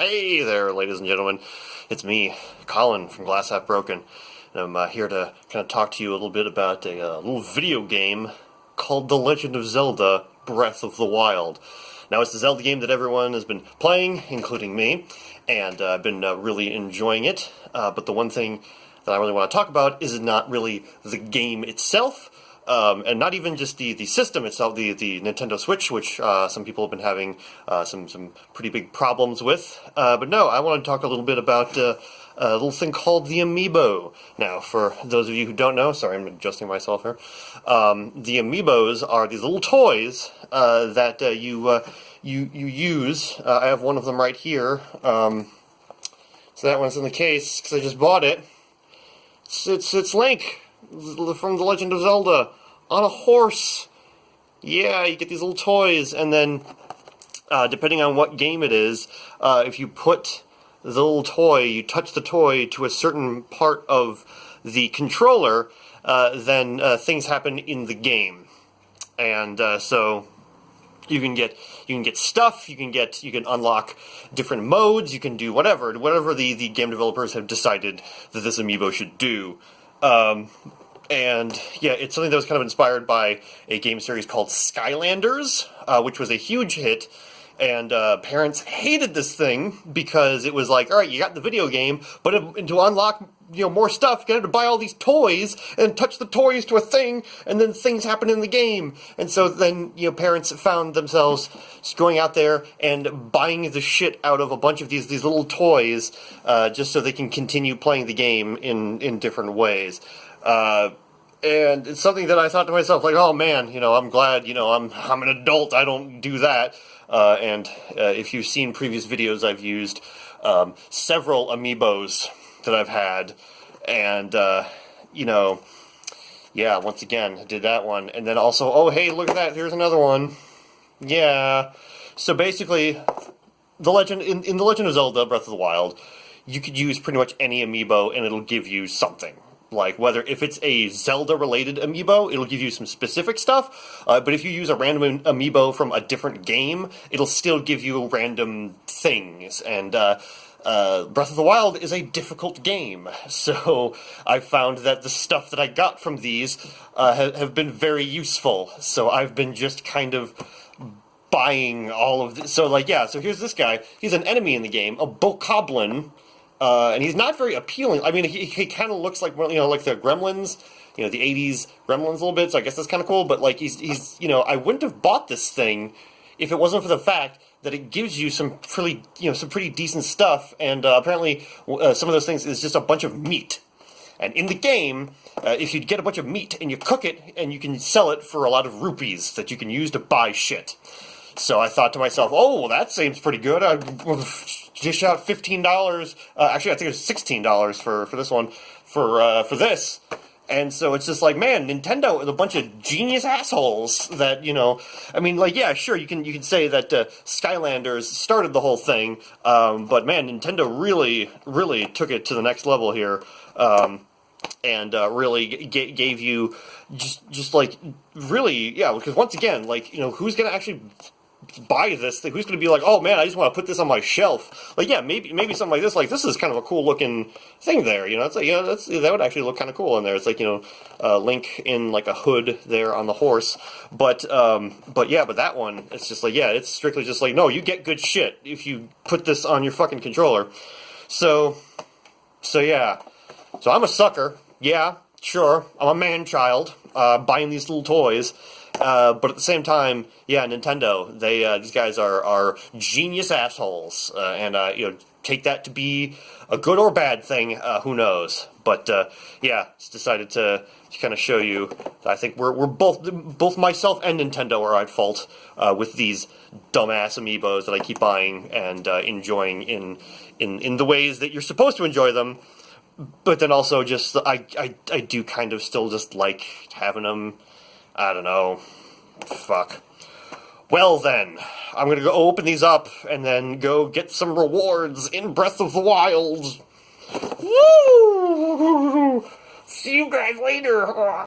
Hey there, ladies and gentlemen. It's me, Colin from Glass Half Broken. And I'm here to kind of talk to you a little bit about a little video game called The Legend of Zelda Breath of the Wild. Now, it's the Zelda game that everyone has been playing, including me, and I've been really enjoying it. But the one thing that I really want to talk about is not really the game itself, and not even just the system itself, the Nintendo Switch, which some people have been having some pretty big problems with. But no, I want to talk a little bit about a little thing called the Amiibo. Now, for those of you who don't know, sorry, I'm adjusting myself here. The Amiibos are these little toys that you use. I have one of them right here. So that one's in the case because I just bought it. It's Link from The Legend of Zelda on a horse. Yeah, you get these little toys, and then depending on what game it is, if you put the little toy, you touch the toy to a certain part of the controller, then things happen in the game, and so you can get stuff. You can unlock different modes. You can do whatever the game developers have decided that this Amiibo should do. And yeah, it's something that was kind of inspired by a game series called Skylanders, which was a huge hit. And parents hated this thing because it was like, all right, you got the video game, but to unlock more stuff, you have to buy all these toys and touch the toys to a thing, and then things happen in the game. And so then parents found themselves going out there and buying the shit out of a bunch of these little toys just so they can continue playing the game in different ways. And it's something that I thought to myself, like, oh man, I'm glad, I'm an adult, I don't do that. And if you've seen previous videos, I've used several Amiibos that I've had, and, yeah, once again, I did that one, and then also, oh hey, look at that, here's another one. Yeah, so basically, in The Legend of Zelda Breath of the Wild, you could use pretty much any Amiibo, and it'll give you something. Like, if it's a Zelda-related Amiibo, it'll give you some specific stuff, but if you use a random Amiibo from a different game, it'll still give you random things, and Breath of the Wild is a difficult game, so I found that the stuff that I got from these have been very useful, so I've been just kind of buying all of this. So, like, yeah, so here's this guy. He's an enemy in the game, a bokoblin. And he's not very appealing. I mean, he kind of looks like, like the Gremlins, the 80s Gremlins a little bit, so I guess that's kind of cool, but, like, he's I wouldn't have bought this thing if it wasn't for the fact that it gives you some pretty decent stuff, and apparently some of those things is just a bunch of meat. And in the game, if you get a bunch of meat and you cook it, and you can sell it for a lot of rupees that you can use to buy shit. So I thought to myself, oh, well, that seems pretty good. I dish out $15. Actually, I think it was $16 for this one, for this. And so it's just like, man, Nintendo is a bunch of genius assholes that, I mean, like, yeah, sure, you can say that Skylanders started the whole thing, but man, Nintendo really took it to the next level here. And really gave you just like, really, yeah, because once again, like, who's going to actually buy this thing? Who's going to be like, oh man, I just want to put this on my shelf? Like, yeah, maybe something like this is kind of a cool looking thing there, it's like, that would actually look kind of cool in there. It's like, Link in like a hood there on the horse, but that one, it's just like, yeah, it's strictly just like, no, you get good shit if you put this on your fucking controller. So yeah. So I'm a sucker, yeah, sure, I'm a man-child, buying these little toys, but at the same time, yeah, Nintendo, these guys are genius assholes, and take that to be a good or bad thing, who knows, but, yeah, just decided to kind of show you that I think we're both myself and Nintendo are at fault, with these dumbass Amiibos that I keep buying and, enjoying in the ways that you're supposed to enjoy them. But then also just, I do kind of still just like having them. I don't know. Fuck. Well then, I'm gonna go open these up and then go get some rewards in Breath of the Wild. Woo! See you guys later.